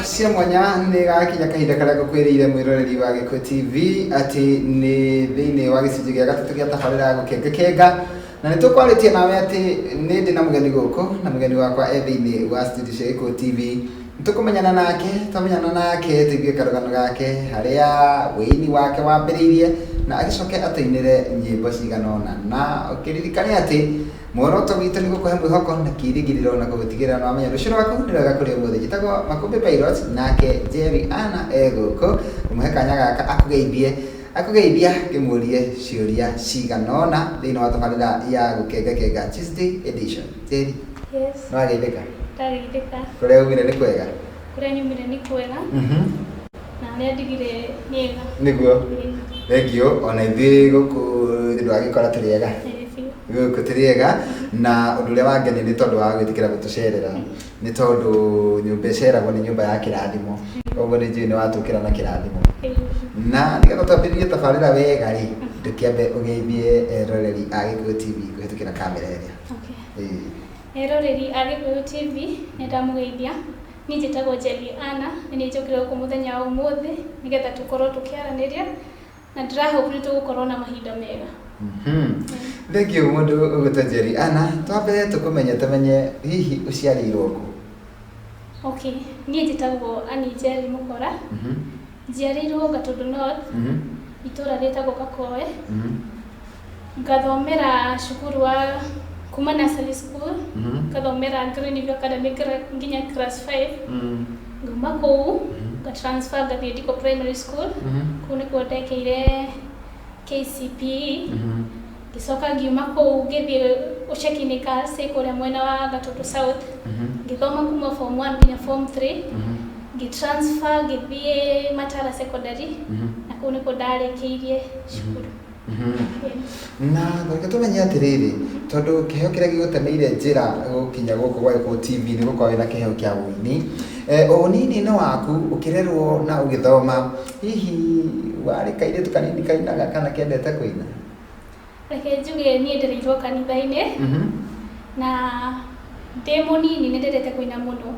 cia mwanya nä gakinya kahinda karĩa ngũkwĩrĩire mwĩroreri wa Gĩkũ TV atĩ nĩ thĩinĩ wa gĩcunjĩ gĩa gatatũ gĩa tabarĩra ya gũkengakenga, na nĩ tũkwarĩtie nawe atĩ nĩ ndĩ na mũgeni gũkũ, na mũgeni wakwa thĩinĩ wa studio cia Gĩkũ TV. Nĩ tũkũmenyana nake tũigue karũgano gake harĩa wĩini wake wambĩrĩirie na agĩcoke atũinĩre nyĩmbo cigana ũna, na ũkĩririkane atĩ muoroto witũ nĩ gũkũhe mwĩhoko na kĩĩrĩgĩrĩro na gũgũtigĩrĩra nĩ wamenya rũciũ rwaku nĩ rwega kũrĩ ũmũthĩ. Njĩtagwo Makũmbĩ Pilot, nake Jerry Anna gũkũ, ũmũhe kanya gaka akũgeithia ngĩmũrie ciũria cigana ũna thĩinĩ wa tabarĩra ya gũkengakenga Tuesday edition. Jerry, yes, nĩ wageithĩka? Ndageithĩka. Kũrĩa umire nĩ kwega? Kũrĩa nyumire nĩ kwega. Na nĩ ndigire nĩega. Nĩguo. Thengio, ona ithuĩ gũkũ ndwagĩkora tũrĩ ega. Gũkũ tũrĩ ega, na ũndũ ũrĩa wangeni nĩ tondũ wa gwĩtĩkĩra gũtũcerera, nĩ tondũ nyũmba ĩceragwo nĩ nyũmba ya kĩrathimo, koguo nĩ njũĩ nĩ watũkĩra na kĩrathimo. Na nĩgetha twambĩrĩrie tabarĩra wega rĩ, ndũkĩambe ũgeithie eroreri a Gĩkũ TV kũhĩtũkĩra kamera ĩrĩa. Eroreri a Gĩkũ TV nĩ ndamũgeithia. Niĩ njĩtagwo Jerry Anna, nĩ njũkire gũkũ mũthenya wa ũmũthĩ nĩgetha tũkorwo tũkĩaranĩria, na ndĩrahope nĩ tũgũkorwo na mahinda mega. Thengio mũndũ ũgũtwo Jerry Anna, twambe tũmenye hihi ũciarĩirwo kũ? Okay, niĩ njĩtagwo Annie Jerry Mũkora. Njiarĩirwo Gatũndũ North, itũũra rĩtagwo Gakoe. Ngathomera cukuru wa kuma nursery school, ngathomera Greenview Academy nginya class 5. Nguma kũu, ngatransfer ngathiĩ Ndiko Primary School, kũu nĩkuo ndekeire KCPE. Ngicoka ngiuma kũu ngĩthiĩ ũceki-inĩ Girls kũrĩa mwena wa Gatũndũ South, ngĩthoma kuma form 1 nginya form 3, ngĩtransfer ngĩthiĩ Matara Secondary, na kũu nĩkuo ndarĩkĩirie cukuru. Na reke tũmenye atĩrĩrĩ, tondũ kĩheo kĩrĩa gĩgũtemeire njĩra gũkinya gũkũ gwa Gĩkũ TV nĩ gũkorwo wĩna kĩheo kĩa ũini. Ũnini-inĩ waku ũkĩrerwo na ũgĩthoma, hihi warĩ kairĩtu kanini kainaga kana kĩendete kũina? Reke njuge niĩ ndĩrĩirwo kanitha-inĩ, na ndĩ mũnini nĩ ndendete kũina mũno.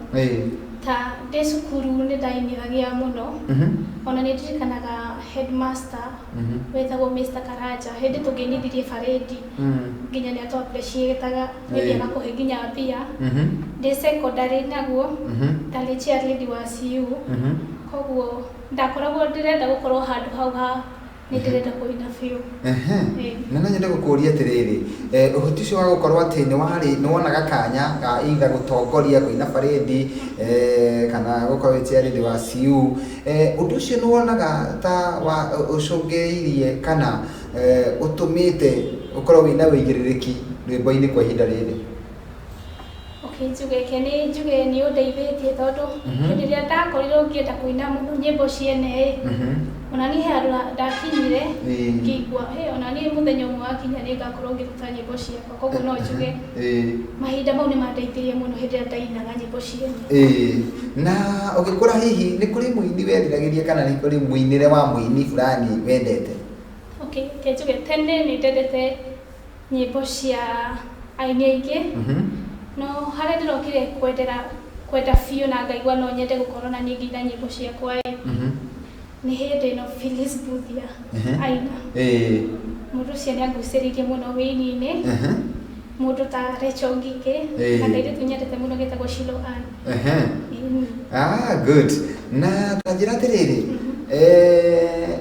Ta ndĩ cukuru nĩ ndainithagia mũno, ona nĩ ndirikanaga headmaster wetagwo Mr. Karanja, hĩndĩ tũngĩinithirie barĩndi nginya nĩ atũappreciataga, nĩthiaga kũhe nginya mbia. Ndĩ secondary naguo ndarĩ cheerleader wa CU, koguo ndakoragwo ndĩrenda gũkorwo handũ hau ha nĩ ndĩrenda kũina biũ. Na no nyende gũkũria atĩrĩrĩ, ũhoti ũcio wa gũkorwo atĩ nĩ wonaga kanya ga either gũtongoria kũina barĩndi kana gũkorwo wĩ cheerleader wa CU, ũndũ ũcio nĩ wonaga ta ũcũngĩrĩirie kana ũtũmĩte ũkorwo wĩna wĩigĩrĩrĩki rwĩmbo-inĩ kwa ihinda rĩrĩ? Njuge nĩ ũndeithĩtie tondũ hĩndĩ ĩrĩa ndakorirwo ngĩenda kũina mũno nyĩmbo ciene, ona niĩ handũ ndakinyire ngĩigua ona niĩ mũthenya ũmwe wakinya nĩ ngakorwo ngĩruta nyĩmbo ciakwa, koguo no njuge mahinda mau nĩ mandeithirie mũno hĩndĩ ĩrĩa ndainaga nyĩmbo ciene. Na ũgĩkũra hihi nĩ kũrĩ mũini weriragĩria kana nĩ kũrĩ mũinĩre wa mũini fulani wendete? Njuge tene nĩ ndendete nyĩmbo cia aini aingĩ, no harĩa ndĩrokire kwenda biũ na ngaigua no nyende gũkorwo na niĩ nginya nyĩmbo ciakwa nĩ hĩndĩ ĩno Phyllis Buthia aina. Mũndũ ũcio nĩ angucĩrĩirie mũno wĩini-inĩ, mũndũ ta Rachel Ngigĩ, na kairĩtu nyendete mũno getagwo Shilo Ann. Good. Na tanjĩra atĩrĩrĩ,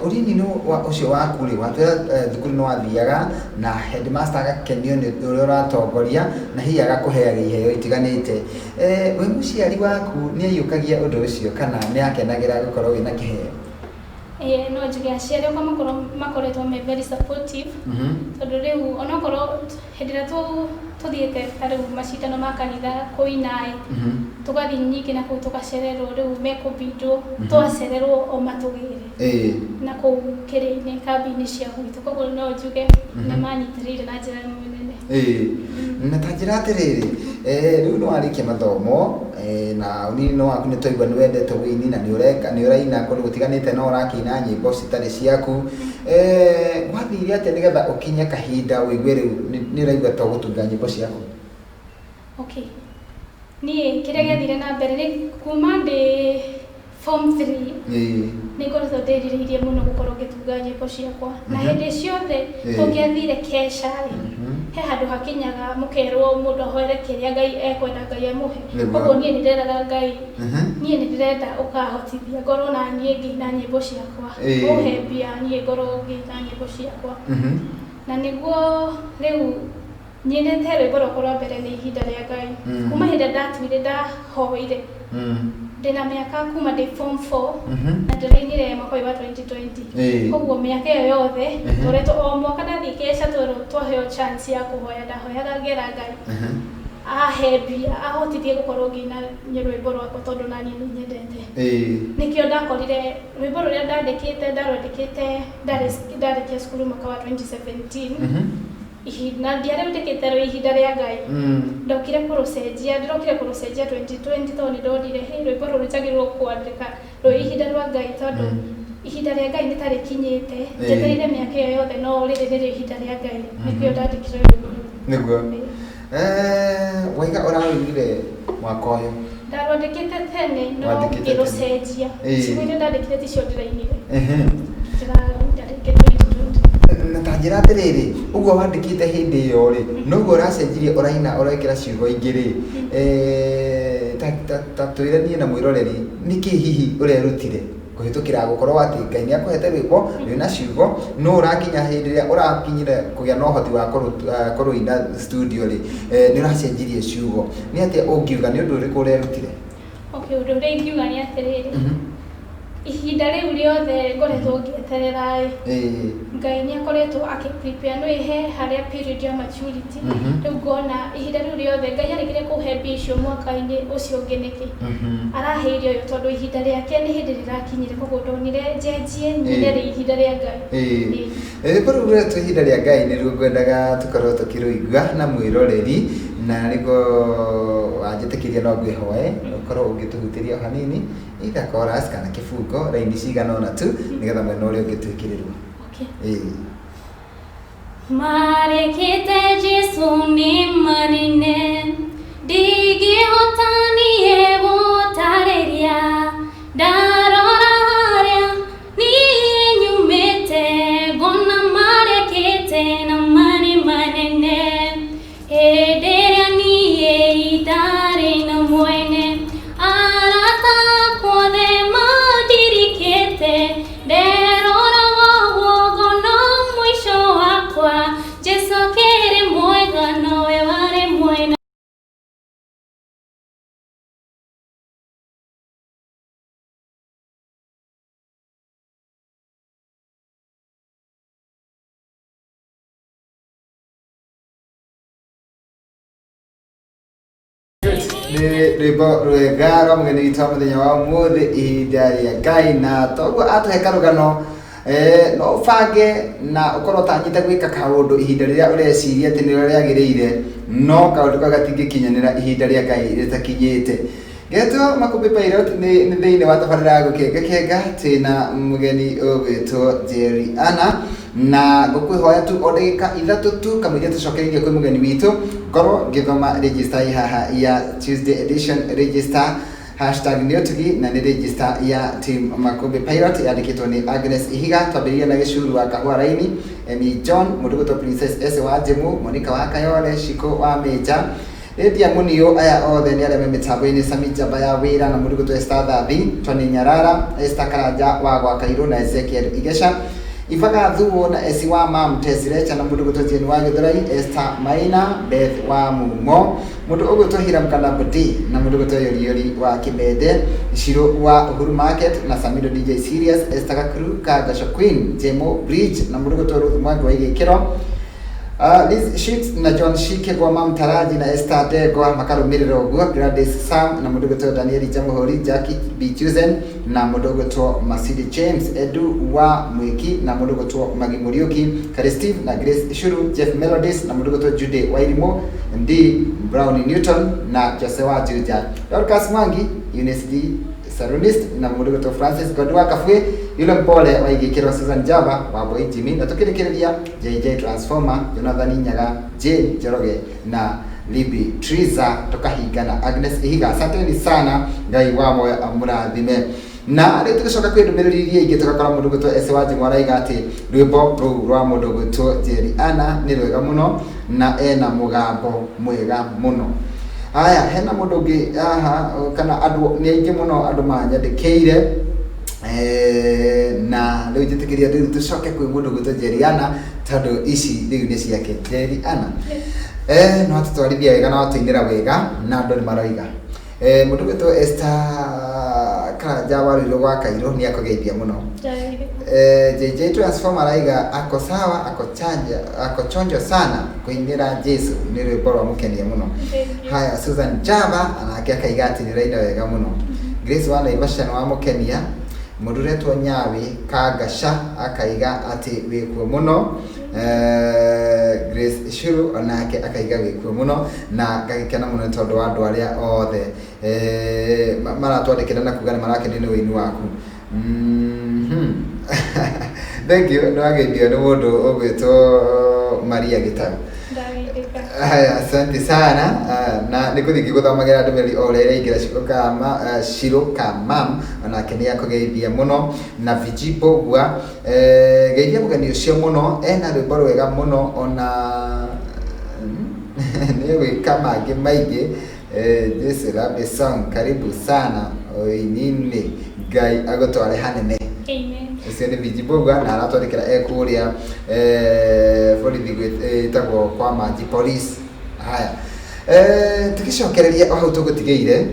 ũnini ũcio waku rĩ, watũĩra thukuru nĩ wathiaga na headmaster agakenio nĩ ũrĩa ũratongoria na hihi agakũheaga iheo itiganĩte. We mũciari waku nĩ aiyũkagia ũndũ ũcio kana nĩ akenagĩra gũkorwo wĩna kĩheo? No njuge aciari akwa makoretwo me very supportive, tondũ rĩu onokorwo hĩndĩ ĩrĩa tũthiĩte ta rĩu macindano ma kanitha kũina tũgathiĩ nyingĩ na kũu tũgacererwo, rĩu mekũbindwo twacererwo o matũgĩre na kũu kĩrĩa-inĩ kambĩ-inĩ cia gwitũ, koguo no njuge nĩ manyitĩrĩire na njĩra nene. Na ta njĩra atĩrĩrĩ, rĩu nĩ warĩkia mathomo na ũnini waku nĩ twaigua nĩ wendete wĩini na nĩ ũraina kũndũ gũtiganĩte no ũrakĩina nyĩmbo citarĩ ciaku. Wathire atĩa nĩgetha ũkinye kahinda wĩigue rĩu nĩ ũraigua to gũtunga nyĩmbo ciaku? Niĩ kĩrĩa gĩathire na mbere nĩ kuma ndĩ form 3 nä ngoretwo ndärirä må no gå korwo ngä tunga nyä mbo ciakwa na hä ndä ciothe tå ngä athire keca he handå hakinyaga må kerwo må ndå ahoere kä rä a Ngai ekwenda Ngai amå he koguo niä nä ndendaga Ngai niä nä ndä renda å kahotithia ngorwo na niä ngäina nyä mbo ciakwa å he mbia niä ngorwo ngäina nyä mbo ciakwa na nä guo rä u nyendete rwä mbo rwakwa rwa mbere nä ihinda rä a Ngai kuma hä ndä ndatuire ndahoire ndina miaka kuma ndä form 4 na ndärainire mwaka wa 2020 koguo miaka ĩyo yothe tũretwo o mwaka ndathiĩ keca twaheo chance ya kũhoya ndahoyaga ngera Ngai ahe mbia ahotithie gũkorwo ngĩina rwĩmbo rwakwa tondũ naniĩ nĩ nyendete nĩkĩo ndakorire rwĩmbo rũrĩa ndarwandĩkĩte ndarĩkia cukuru mwaka wa 2017 na ndiarä ndä kä te rå ihinda rä a Ngai ndokire kå rå cenjia 2020 tondå nä ndonire rwä mbo rå rå njagä rwo kwandä ka rå ihinda rwa Ngai tondå ihinda rä a Ngai nä tarä kinyä te njetereire mä aka ä yo yothe no rä rä rä ihinda rä a Ngai nä kä o ndandä kire nä guo waiga å rawä mwaka å yå ndarwandä kä te tene no ngä rå cenjia cigo iria ndandä kire ticio ndä rainire na ta njira atiriri uguo wandikite hindi iyo ri noguo uracenjirie uraina urekira ciugo ingi ri ta twiranie na mwiroreri niki hihi urerutire kuhitukira gukorwo ati Ngai ni akuhete rwimbo wina ciugo no urakinya hindi ria urakinyire kugia no hoti wa kuruina studio ri ni uracenjirie ciugo ni ati ungiuga ni undu uriku urerutire undu uria ingiuga ni atiriri ihinda rĩu rĩothe ngoretwo ngĩeterera Ngai nĩ akoretwo akĩprepare no ihe harĩa period ya maturity rĩu ngona ihinda rĩu rĩothe Ngai arĩkire kũhe mbia icio mwaka-inĩ ũcio ũngĩ nĩkĩ araheire ũyũ tondũ ihinda rĩake nĩ hĩndĩ rĩrakinyire koguo ndonire njenjie nyine rĩ ihinda rĩa Ngai kũrugũra tu ihinda rĩa Ngai nĩruo ngwendaga tũkorwo tũkĩrũigua na mwĩroreri na nĩguo wanjĩtĩkĩria no ngwĩhoe ũkorwo ũngĩtũhutĩria hanini either chorus kana kĩbungo raini cigana ũna tu nĩgetha mwena ũrĩa ũngĩtwĩkĩrĩrwo marekete Jesu nĩ manene ndingĩhota niĩ gũtarĩria ndarora harĩa niĩ nyumĩte ngona marekete na marĩ manene hĩndĩ ĩrĩa niĩ itarĩ na mwene arata kwothe mandirikĩte nderora woguo ngona mũico wakwa Jesũ akĩrĩ mwega nowe warĩ mwena rwimbo rwega rwa mugeni witũ wa mũthenya wa ũmũthĩ ihinda rĩa Ngai na toguo atũhe karũgano no ũbange na ũkorwo ũtanyĩte gwĩka kaũndũ ihinda rĩrĩa ũreciria atĩ nĩrĩo rĩagĩrĩire no kaũndũ kau gatingĩkinyanĩra ihinda rĩa Ngai rĩtakinyĩte Getwo Makumbĩ Pilot nĩ thĩinĩ wa tabarĩra ya gũkengakenga twĩna mũgeni ũgwĩtwo Jerry Anna na ngũkwĩhoya tu o ndagĩka ithatũ tu kamũiria tũcokereirie kwĩ mũgeni witũ ngorwo ngĩthoma register haha ya Tuesday edition register #nĩũtugi na nĩ register ya team Makumbĩ Pilot yandĩkĩtwo nĩ Agnes Ihiga twambĩrĩrie na Gĩcuru wa Kahũa Raini Emmy John Mũndũgũtwo Princess Ese wa Njĩmũ Monica wa Kayole Shiko wa Mĩnja Lydia Mũniũ aya othe nĩ arĩa me mĩtambo-inĩ Sami Njamba ya wĩra na Mũndũgũtwo Esther Thathi Tony Nyarara Esther Karanja wa gwa Kairũ na Ezekiel Igesha Ifaga Thuo na Esi wa Mam Tesirecha na Mũndũgũtwo Jane wa Gĩthũrai Esther Maina Beth wa Mumo Mũndũ ũgwĩtwo Hiram Kalabudi na Mũndũgũtwo Yoriori wa Kĩmende Shiro wa Uhuru Market na Samido DJ Serious Esther Gakuru Kagasha Queen Jemo Bridge na Mũndũgũtwo Ruth Mwangi wa Igĩkĩro Liz Sheets na John Shike kwa Mam Taraji na Esther Degwa makarũmĩrĩra ũguo Gladys Sam na Mũndũgũtwo Daniel Jamuhuri Jackie B. Chuzen na Mũndũgũtwo Masidi James Edu wa Mwiki na Mũndũgũtwo Magi Muriuki Kari Steve na Grace Shuru Jeff Melodies na Mũndũgũtwo Jude Wairimo D. Brown Newton na Jose wa Juja Dorcas Mwangi Eunice Salonist na Mũndũgũtwo Francis Godwa Kafue yule mpole wa Igĩkĩro Susan Java wa Boy Jimmy na tukĩrĩkĩrĩria JJ Transformer Jonathan Nyaga Jane Njoroge na Libby Triza tukahinga na Agnes Ihiga asanteni sana Ngai wa moyo amũrathime na rä tũgĩcoka kwĩ ndũmĩrĩri iria ingĩ tũgakora mũndũ gwĩtwo Ese Wanjĩng'ũ araiga atĩ rwĩmbo rũu rwa mũndũ gwĩtwo Jerry Anna nĩ rwega mũno na ena mũgambo mwega mũno. Haya, hena mũndũ ũngĩ haha kana andũ nĩ aingĩ mũno andũ manyandĩkĩire na rĩu njĩtĩkĩria rĩu tũcoke kwĩ mũndũ gwĩtwo Jerry Anna tondũ ici rĩu nĩ ciake Jerry Anna. No atũtwarithia wega na atũinĩra wega na andũ nĩ maroiga mũndũ gwĩtwo Esther Karanja Warũirũ gwa Kairũ nĩ akũgeithia mũno. JJ Transformer araiga ako sawa ako chonjo sana kuinĩra Jesu nĩ rwĩmbo rwa mũkenia mũno. Haya, Susan Java anake akaiga atĩ nĩ raida wega mũno. Grace wa Naivasha nĩ wa mũkenia. Mũndũ wetwo Nyawi Kangasha akaiga atĩ wĩkuo mũno. Grace Shuru anake akaiga wĩkuo mũno na ngagĩkena mũno tondũ wa andũ arĩa othe maratwandĩkĩra na kuga nĩ marakenio nĩ wĩini waku. Thank you. Nĩ wageithio nĩ mũndũ ũgwĩtwo Maria Gĩtaru. Haya, asante sana. Na nĩgũthiĩ ngĩgũthomagĩra ndũmĩrĩri o ũrĩa iraingĩra Shiro Kamam onake nĩ akũgeithia mũno na Vijibo gwa geithia mũgeni ũcio mũno ena rwĩmbo rwega mũno ona nĩ gwĩka mangĩ maingĩ. Jesu Rabe song karibu sana oininĩ Ngai agũtware hanene. Amen. Ucio nĩ Vijibo gwa na aratwandĩkĩra ekũrĩa borithi gwĩtagwo kwa Manji Police. Haya, tũgĩcokereria o hau tũgũtigĩire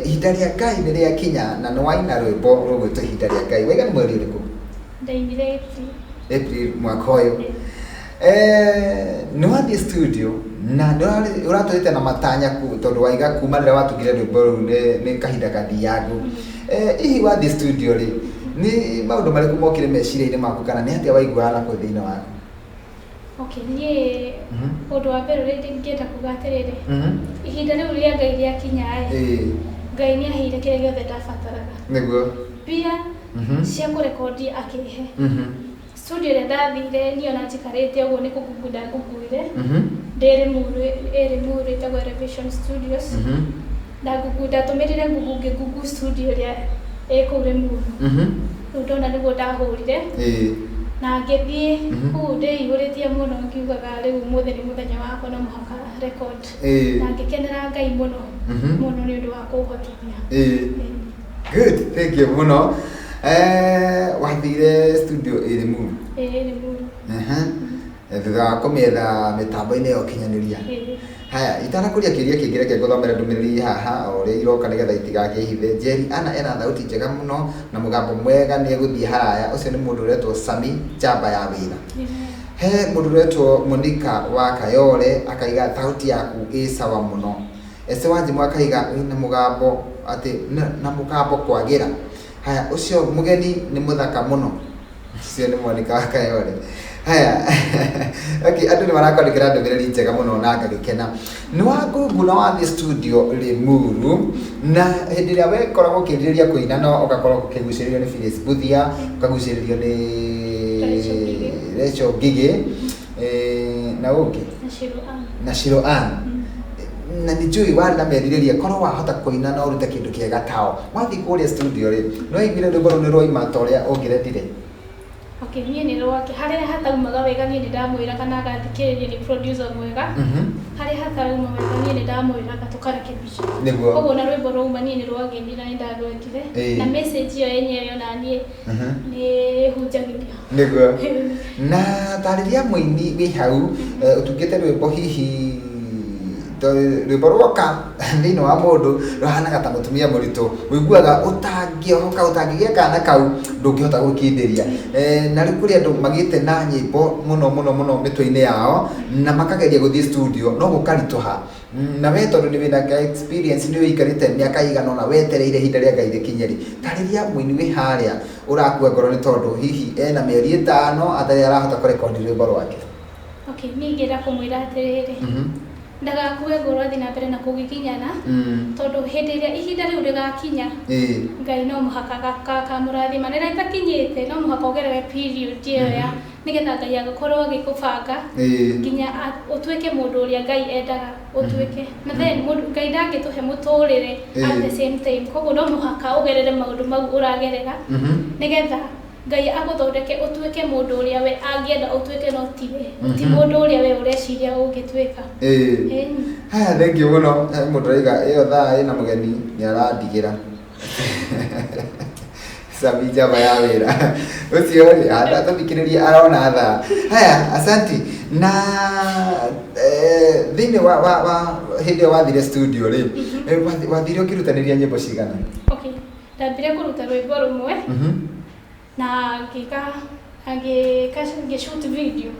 ihinda rĩa Ngai nĩ rĩakinya na nĩ waina rwĩmbo rũgwĩtwo ihinda rĩa Ngai. Waiga nĩ mweri ũrĩkũ? Ndainire April mwaka ũyũ. Nĩ wathiĩ studio na ũratũrĩte na matanya tondũ waiga kuma rĩrĩa watugire rwĩmbo rũu nĩ kahinda gathiangu. Hihi wathiĩ studio rĩ nĩ maũndũ marĩkũ mokire meciria-inĩ maku kana nĩ atĩa waiguaga nakũu thĩinĩ waku? Okay, niĩ ũndũ wa mbere ũrĩa ingĩenda kuga atĩrĩrĩ, ihinda rĩu rĩa Ngai rĩakinya-ĩ, Ngai nĩ aheire kĩrĩa gĩothe ndabataraga. Nĩguo mbia cia kũrekondi akĩhe. Studio ĩrĩa ndathire niĩ ona njikarĩte ũguo nĩ kũgungu ndagunguire ndĩ Limuru ĩtagwo Elevation Studios. Ndatũmĩrire Google ngĩgungu studio ĩrĩa ĩ kũu Limuru. Rĩu ndona nĩguo ndahũrire na ngĩthiĩ kũu ndĩihũrĩtie mũno ngiugaga rĩu ũmũthĩ nĩ mũthenya wakwa no mũhaka record. Na ngĩkenera Ngai mũno mũno nĩ ũndũ wa kũũhotithia. Good, thank you mũno. Wathire studio ĩ Limuru? Limuru. Thutha wa kũmĩetha mĩtambo-inĩ ya ũkinyanĩria. Haya, itanakũria kĩũria kĩngĩ reke ngũthomere ndũmĩrĩri haha o ũrĩa iroka nĩgetha itigakĩhithe. Jerry Anna ena thauti njega mũno na mũgambo mwega nĩ egũthiĩ haraya. Ũcio nĩ mũndũ ũretwo Sami Njamba ya wĩra. He mũndũ ũretwo Monica wa Kayole akaiga thauti yaku ĩ sawa mũno. Ese Wanjĩng'ũ akaiga wĩna mũgambo atĩ na mũgambo kwagĩra. Haya, ũcio mũgeni nĩ mũthaka mũno. Ũcio nĩ Monica wa Kayole. Haya, okay, andũ nĩ marakwandĩkĩra ndũmĩrĩri njega mũno na ngagĩkena. Nĩ wagungu na wathiĩ studio Limuru na hĩndĩ ĩrĩa wekoragwo ũkĩrirĩria kũina no ũgakorwo ũkĩgucĩrĩrio nĩ Phyllis Buthia, ũkagucĩrĩrio nĩ Rachel Ngigĩ na ũngĩ na Shiro Ann. Na nĩ njũĩ warĩ na merirĩria korwo wahota kũina no ũrute kĩndũ kĩega tao. Wathiĩ kũrĩa studio rĩ no waiguire rwĩmbo rũu nĩ rwaima ta ũrĩa ũngĩrendire? Okay, niĩ nĩ rwake harĩa hataumaga wega niĩ nĩ ndamwĩra kana agathikĩrĩria nĩ producer mwega. Harĩa hatauma wega niĩ nĩ ndamwĩraga tũkarekebisha. Nĩguo koguo na rwĩmbo rwauma niĩ nĩ rwageni na nĩ ndarwendire na message ĩyo yenyewe ona niĩ nĩ hunjagĩria. Nĩguo na tarĩria mũini wĩ hau ũtungĩte rwĩmbo hihi rwĩmbo rwoka thĩinĩ wa mũndũ rũhanaga ta mũtumia mũritũ ũiguaga ũtangĩohoka ũtangĩgĩa kana kau ndũngĩhota gwĩkindĩria. Na rĩu kũrĩ andũ magĩte na nyĩmbo mũno mĩtwe-inĩ yao na makageria gũthiĩ studio no gũkaritũha. Na we tondũ nĩ wĩna experience nĩ ũikarĩte mĩaka igana ũna wetereire ihinda rĩa Ngai rĩkinye rĩ, tarĩria mũini wĩ harĩa ũrakua ngoro nĩ tondũ hihi ena mĩeri 5 atarĩ arahota kũrekondi rwĩmbo rwake. Okay, niĩ ingĩenda kũmwĩra atĩrĩrĩ ndagakue ngoro thina mbere na kugikinyana tondu hindi iria ihinda riu rigakinya Ngai no muhaka kamurathima nira itakinyite no muhaka ugerere period iyo ya nigetha Ngai agakorwo agikubanga nginya utuike mundu uria Ngai endaga utuike na then Ngai ndangituhe muturire at the same time koguo no muhaka ugerere maundu mau uragerera nigetha Ngai aguthondeke utuike mundu uria we angienda utuike no ti mundu uria we ureciria ungituika haya thank you muno mundu raiga iyo thaa ina mugeni ni arandigira Sabija baya wira ucio ri atathikiriria arona thaa haya asanti na thine wa hindi wathire studio ri wathire ukirutaniria nyimbo cigana okay ndambire kuruta rwimbo rumwe na shoot video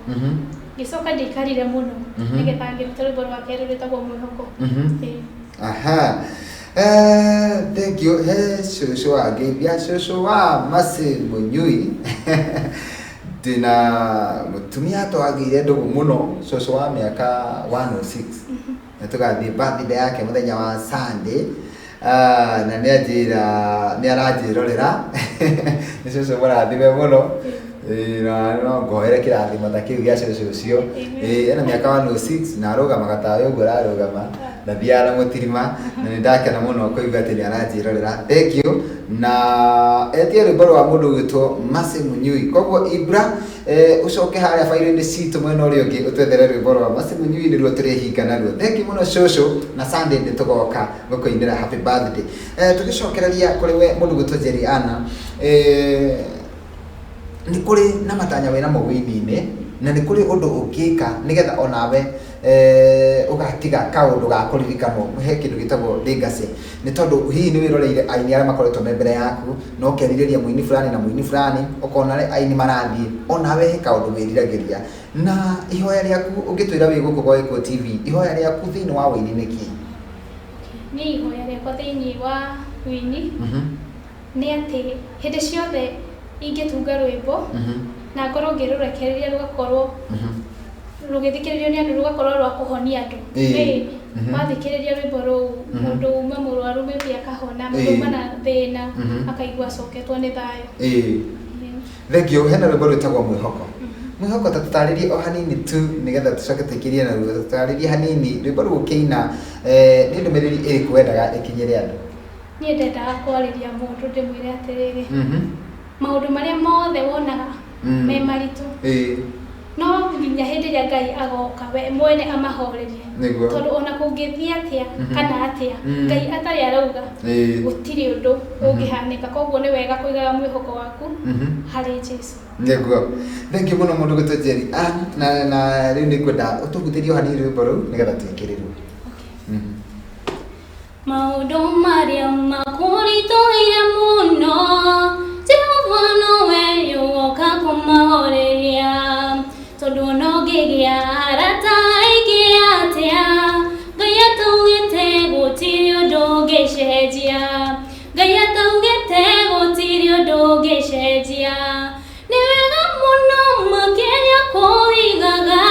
gicoka ndikarire muno nigetha ngiruta rwimbo rwa keri rwitagwo Mwihoko aha thank you shosho ageithia shosho wa Mercy Munyui dina mutumia twagire ndugu muno shosho wa miaka 106 na tugathie birthday yake muthenya wa Sunday na ni aranjirorera ni shosho murathime muno na no ngoere kirathimo ta kiu gia shosho ucio ena miaka 106 na arugamaga tawe uguo ararugama na biara mutirima na ndakena muno kuigua ati ni aranjirorera thank you na etie rwimbo rwa mundu gwitwo Mercy Munyui koguo Ibra ucoke haria fairo-ini citu mwena uria ungi utwethere rwimbo rwa Mercy Munyui ni ruo turihinga naruo thank you muno shosho na Sunday ndi tugoka gukuinira happy birthday tugicokereria kuri we mundu gwitwo Jeriana ni kuri na matanya wena mawini-ini na ni kuri undu ungika nigetha onawe ugatiga kaundu gakuririkano he kindu gitagwo legacy ni tondu hihi ni wiroreire aini aria makoretwo mbere yaku no keririria muini fulani na muini fulani ukona aini marathie onawe he kaundu wiriragiria na ihoya riaku ungitwira wi guku kwa Eko TV ihoya riaku thiini wa wini niki ni ihoya riakwa thiini wa wini ni ati hindi ciothe ingitunga rwimbo na ngorwo ngirurekereria rugakorwo rugithikiririo ni andu rugakorwo rwa kuhonia andu wathikiriria rwimbo ruu mundu uma murwaru maybe akahona mundu uma na thina akaigua acoketwo ni thayo thank you hena rwimbo rwitagwo Mwihoko Mwihoko tataririe o hanini tu nigetha tucoke tukirie na ruo tataririe hanini rwimbo ruu kiina ni ndumiriri iriku wendaga ikinyire andu ni ndendaga kwariria mundu ndimwire atiriri maundu maria mothe wonaga me maritu no nginya hindi iria Ngai agoka we mwene amahorerie tondu ona kungithia atia kana atia Ngai atari arauga gutiri undu ungihanika koguo ni wega kuigaga mwihoko waku hari Jesu niguo thank you muno mundu gwitwo Jerry na riu ni kwenda utuguthirio hanini rwimbo ruu nigetha twikiriru maundu maria makurituire muno Jehova nowe yoka kumahoreria tondu no ngigia arata aingĩ atia Ngai ataugĩte gũtirĩ ũndũ ũngĩcenjia Ngai ataugĩte gũtirĩ ũndũ ũngĩcenjia nĩ wega mũno makĩria kũigaga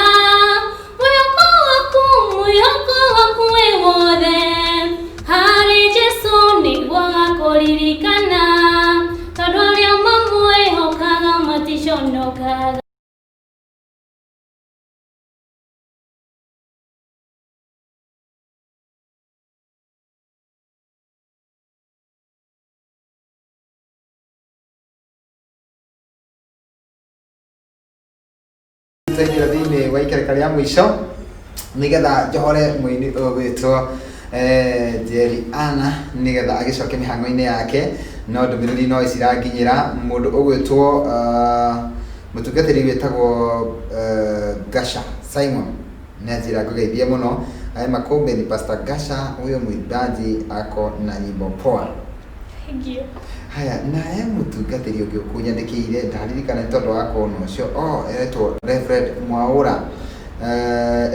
mwĩhoko waku wĩ wothe harĩ Jesũ nĩguo gakũririkana tondu arĩa mamwĩhokaga maticonokaga tutaingira thiini wa ikereka ria mwisho nigetha njohore muini ugwitwo Jeriana nigetha agicoke mihango-ini yake no ndumiriri no iciranginyira mundu ugwitwo mutungatiri witagwo Gasha Simon najira kugeithia muno ai makombe ni Pastor Gasha huyo mwimbaji ako na nyimbo poa haya naye mutungatiri ungi ukunyandikire ndaririkana tondu wako no cio etwo Reverend Mwaura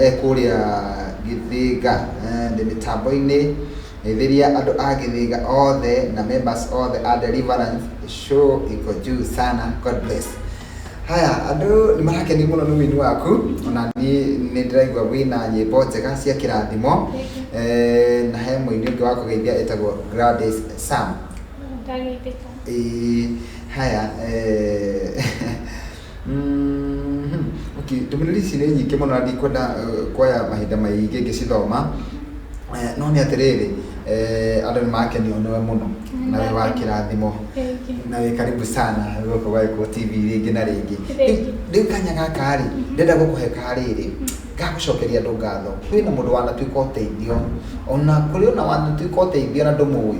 ekuria Githiga ndi mitambo-ini ithiria andu a Githiga othe na members othe a Deliverance show iko juu sana God bless haya andu ni marakeni muno ni wini waku ona ni ndiraigua wina nyimbo njega cia kirathimo na he muini ungi wako geithia etagwo Gladys Sam haya okay tumelili cine nyingi muno ndi kwenda kwaya mahinda maingĩ ngĩcithoma no nĩ atirĩrĩ andũ nĩ makeni onewe muno na we wa kĩrathimo na we karibu sana gũkũ gwa TV rĩngĩ na rĩngĩ rĩu kanya gaka rĩ ndenda gũkũhe karĩrĩ ngagũcokeria andũ ngatho kwĩna mũndũ wanatuĩka ũteithio ona kũrĩ ona wanatuĩka ũteithio na ndũmũĩ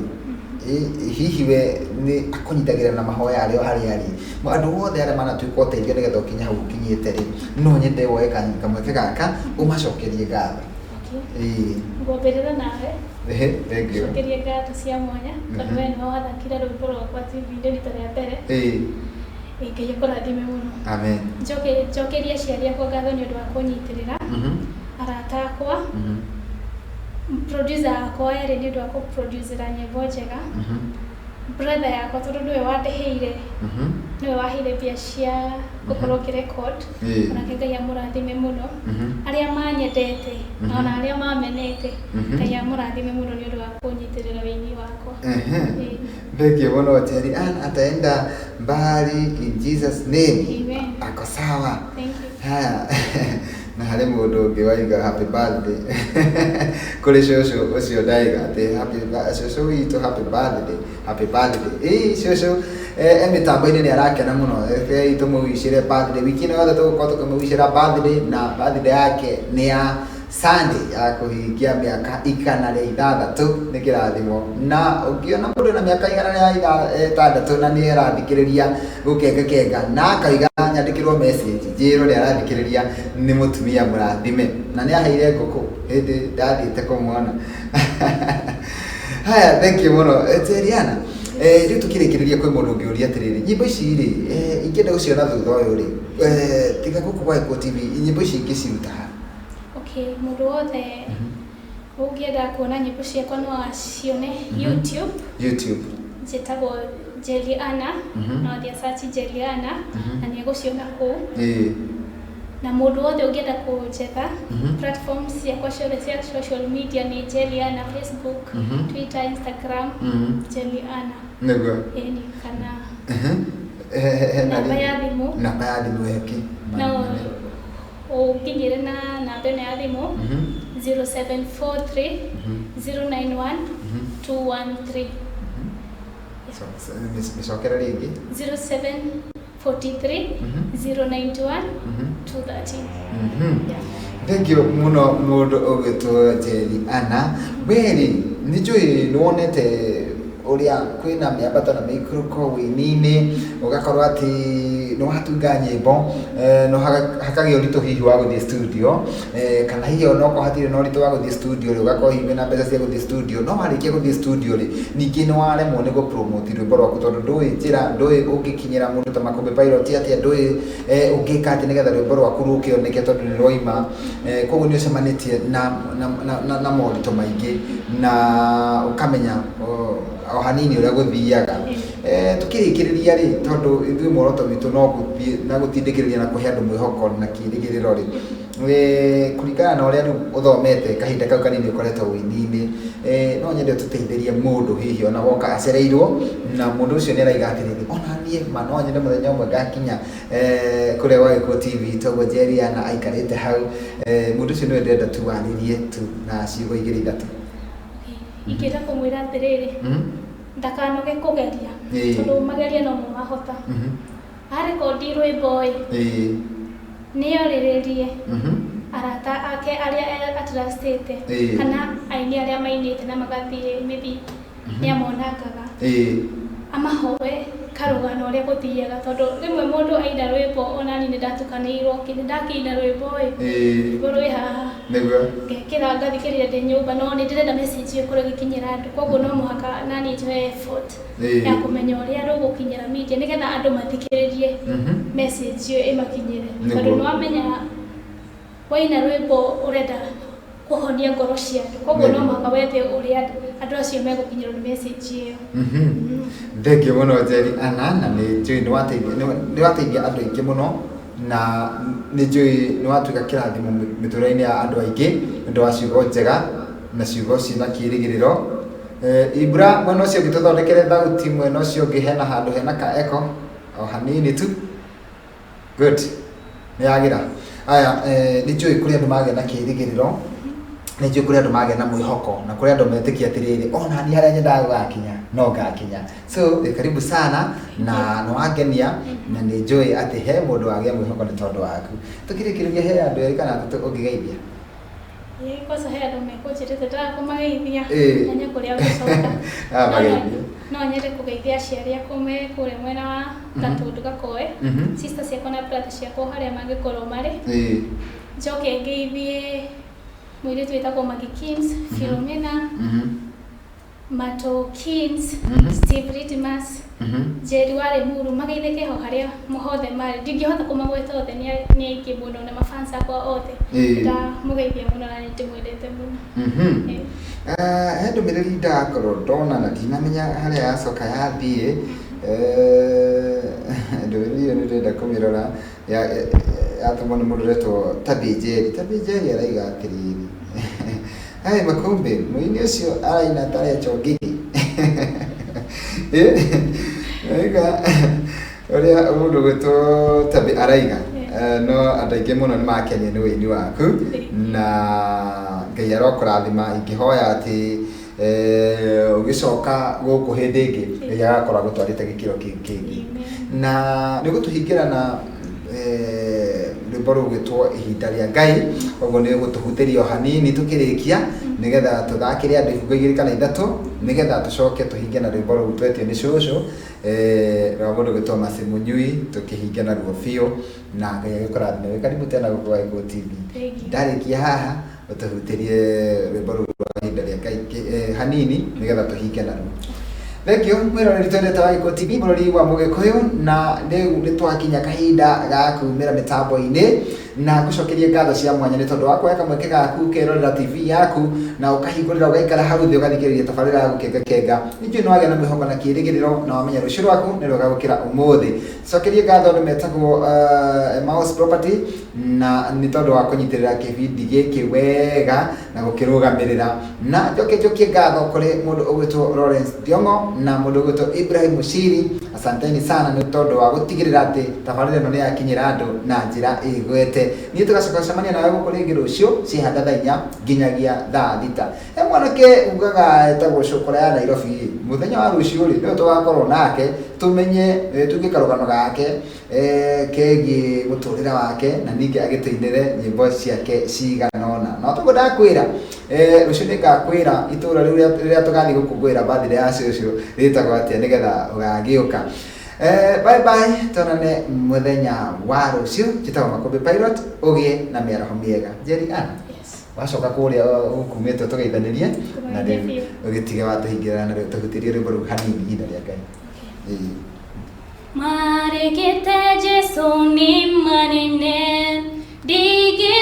hihi we ni akunyitagĩra na mahoya arĩa harĩa arĩ andũ othe arĩa manatuĩka ũteithio nĩgetha ũkinye hau ũkinyĩte rĩ no nyende woe kamweke gaka ũmacokerie ngatho ngwambĩrĩra nawe thank you cokerie ngatho cia mwanya tondũ we nĩwe wathakire rwĩmbo rwakwa TV-inĩ rita rĩa mbere Ngai akũrathime mũno amen njokerie aciari akwa ngatho nĩ ũndũ wa kũnyitĩrĩra arata akwa producer akwa erĩ nĩ ũndũ wa kũproducera nyĩmbo njega brother yakwa tondũ nĩwe wandĩhĩire nĩwe waheire mbia cia gũkorwo ngĩrecord onake Ngai amũrathime mũno arĩa manyendete na ona arĩa mamenete Ngai amũrathime mũno nĩ ũndũ wa kũnyitĩrĩra wĩini wakwa thank you mũno Terry Ann ataenda mbali in Jesus name amen ako sawa thank you haya na harĩ mũndũ ũngĩ waiga happy birthday kũrĩ cũcũ ũcio ndaiga atĩ cũcũ witũ happy birthday cũcũ mĩtambo-inĩ nĩ arakena mũno tũmũwicĩre birthday wiki ĩno yothe tũgũkorwo tũkĩmũwicĩra birthday na birthday yake nĩ ya Sunday ya kũhingia mĩaka 106 nĩ kĩrathimo na ũngĩona mũndũ na mĩaka 106 na nĩ arathikĩrĩria gũkengakenga na akaiga nyandĩkĩrwo message njĩrwo nĩ arathikĩrĩria nĩ mũtumia mũrathime na nĩ aheire ngũkũ hĩndĩ ndathiĩte kũmuona haya thank you mũno Teriana rĩu tũkĩrĩkĩrĩria kwĩ mũndũ ũngĩ ũria atĩrĩrĩ nyĩmbo ici rĩ ingĩenda gũciona thutha ũyũ rĩ tiga gũkũ gwa Eco TV nyĩmbo ici ingĩciruta mũndũ wothe ũngĩenda kuona nyĩmbo ciakwa no acione YouTube njĩtagwo Jeliana no thia search Jeliana na nĩ egũciona kũu na mũndũ wothe ũngĩenda kũnjetha platforms ciakwa ciothe cia social media nĩ Jeliana Facebook Twitter Instagram Jeliana nĩguo ĩni kana namba ya thimũ yake no ũkinyĩre na namba ĩno ya thimũ 0743 091 213 mĩcokera rĩngĩ 0743 091 213 thank you mũno mũndũ ũgĩtwo Jeliana weri nĩ njũĩ nĩ wonete ũrĩa kwĩna mĩambato na mĩikũrũko wĩini-inĩ ũgakorwo atĩ nĩ watunga nyĩmbo no hakagĩa ũritũ hihi wa gũthiĩ studio kana hihi onokorwo hatirĩ na ũritũ wa gũthiĩ studio rĩ ũgakorwo hihi na mbeca cia gũthiĩ studio no warĩkia gũthiĩ studio rĩ ningĩ nĩ waremwo nĩ gũpromote rwĩmbo rwaku tondũ ndũĩ njĩra ndũĩ ũngĩkinyĩra mũndũ ta Makombe Pilot atĩa ndũĩ ũngĩka atĩ nĩgetha rwĩmbo rwaku rũkĩoneke tondũ nĩ rwaima koguo nĩ ũcemanĩtie na moritũ maingĩ na ũkamenya o hanini ũrĩa gũthiaga tũkĩrĩkĩrĩria rĩ tondũ ithuĩ muoroto witũ no gũthiĩ na gũtindĩkĩrĩria na kũhe andũ mwĩhoko na kĩĩrĩgĩrĩro rĩ kũringana na ũrĩa rĩu ũthomete kahinda kau kanini ũkoretwo wĩini-inĩ no nyende tũteithĩrie mũndũ hihi ona woka acereirwo na mũndũ ũcio nĩ araiga atĩrĩrĩ ona niĩ ma no nyende mũthenya ũmwe ngakinya kũrĩa gwa Eco TV toguo Jeliana aikarĩte hau mũndũ ũcio nĩwe ndĩrenda tu warĩrie tu na ciugo 2-3 ingĩenda kũmwĩra atĩrĩrĩ ndakanoge kũgeria tondũ mageria no mahota arekondi rwĩmbo nĩorĩrĩrie arata ake arĩa atrustĩte kana aini arĩa mainĩte na magathiĩ maybe nĩamonangaga amahoe karũgano ũrĩa gũthiaga tondũ rĩmwe mũndũ aina rwĩmbo onani nĩ ndatukanĩirwo nĩ ndakĩina rwĩmbo rwĩmbo rwĩ haha ngekĩra ngathikĩrĩria ndĩ nyũmba no nĩ ndĩrenda message ĩkorwo ĩgĩkinyĩra andũ koguo no mũhaka nani njoe effort ya kũmenya ũrĩa rũgũkinyĩra media nĩgetha andũ mathikĩrĩrie message ĩyo ĩmakinyĩre tondũ nĩwamenya waina rwĩmbo ũrenda kuhonia ngoro cia andu koguo no maka wethe uria andu acio megukinyirwo ni message iyo. Thengio muno Njeri Anna, ni njui ni wateithia andu aingi muno na ni njui ni watuika kirathimo mituraini ya andu aingi ndu wa ciugo njega na ciugo cina kirigiriro. Ibra mwena ucio ngituthondekere thauti mwena ucio ungi hena handu hena ka echo o hanini tu. Good. Ni yagira. Aya ni njui kuri andu mage na kirigiriro. Ni njui kuri andu mage na mwihoko na kuri andu metikia atiriri ona ni haria nyendaga gugakinya no ngakinya. So karibu sana na no wangenia na ni njui ati he mundu agia mwihoko ni tondu waku. Tukirikiria he andu eri kana ungigeithia. Kwanza he andu mekunjirite ndakumageithia na nyakuria gucoka. No nyende kugeithia aciari akwa me kuria mwena wa Gatundu Gakoe, sister ciakwa na brother ciakwa haria mangikorwo mari. Njoke ngeithie mwiritu witagwo Maggie Kins, Philomena, Mato Kins, Steve Ritmas, Jerry Wale Muru, mageithike ho haria muhothe mari. Ndingihota kumagweta othe ni aingi muno na mafans akwa othe. Da mugeithia muno na ndimwendete muno. He ndumiriri ndakorwo ndona na ndinamenya haria yacoka yathie. Ndumiriri iyo ndirenda kumirora yatumwo ni mundu uretwo Tabi Njeri araiga atiriri ai makumbe muini ucio araina tarecho ngigi aiga uria mundu gwetwo Tabi araiga no andu aingi muno ni makenie ni wini waku na Ngai arokurathima ingihoya ati ugicoka guku hindi ingi Ngai agakora gutwarite gikiro kingi na nigutuhingira na rwimbo rugitwo ihinda ria Ngai koguo ni gutuhutheria hanini tukirikia nigetha tuthakire andu ibugo igiri kana ithatu nigetha tucoke tuhinge na rwimbo rugu twetio ni cucu rwa mundu gwitwo Mercy Munyui tukihinge na ruo biu na Ngai agikurathime wi karibu tena guku wa Ego TV ndarikia haha utuhutherie rwimbo rugu rwa ihinda ria Ngai hanini nigetha tuhinge na ruo. Thank you mwiroreri twendete wa Ego TV murori wa Mugikuyu na ni twakinya kahinda ga kumira mitambo-ini na gucokeria ngatho cia mwanya ni tondu wa kuoya kamweke gaku kerorera TV yaku na ukahingurira ugaikara hau thi ugathikiriria tabarira ya gukenga ningĩ no wagĩa na mwĩhoko na kĩrĩgĩrĩro na wamenya rũciũ rwaku nĩ rwega gũkĩra ũmũthĩ. Cokeria ngatho nĩ metagwo Emmaus Property na nĩ tondũ wa kũnyitĩrĩra kĩbindi gĩkĩ wega na gũkĩrũgamĩrĩra na njokie ngatho kũrĩ mũndũ ũgwĩtwo Lawrence Thiongo na mũndũ ũgwĩtwo Ibrahim Mushiri. Asanteni sana nĩ tondũ wa gũtigĩrĩra atĩ tabarĩra ĩno nĩ yakinyĩra andũ na njĩra ĩgwete. Niĩ tũgacoka gũcemania nawe gũkũ rĩngĩ rũciũ ciĩhanda thaa 4 nginyagia thaa 6. He mwanake ugaga etagwo Cukura ya Nairobi mũthenya wa rũciũ rĩ nĩ tũgakorwo nake tumenye tugĩka rũgano gake kegiĩ mũtũrĩre wake na ningĩ agĩtũinĩre nyĩmbo ciake cigana ũna. No tũguo ndakwĩra rũciũ nĩngakwĩra itũũra rĩrĩa tũgathiĩ gũkũngũĩra birthday ya cũcũ rĩtagwo atĩa nĩgetha ũgagĩũka. Bye bye, tonane muthenya wa rũciũ. Njĩtagwo Makũmbĩ Pilot, ũgĩe na mĩaraho mĩega. Njeri Anna, wacoka kũrĩa ũkumĩte tũgeithanĩrie na rĩu ũgĩtige watũhingĩra na rĩu tũhutĩrie rwĩmbo rũu hanini ihinda rĩa Ngai. Marĩkĩte Jesũ nĩ manene ndigĩ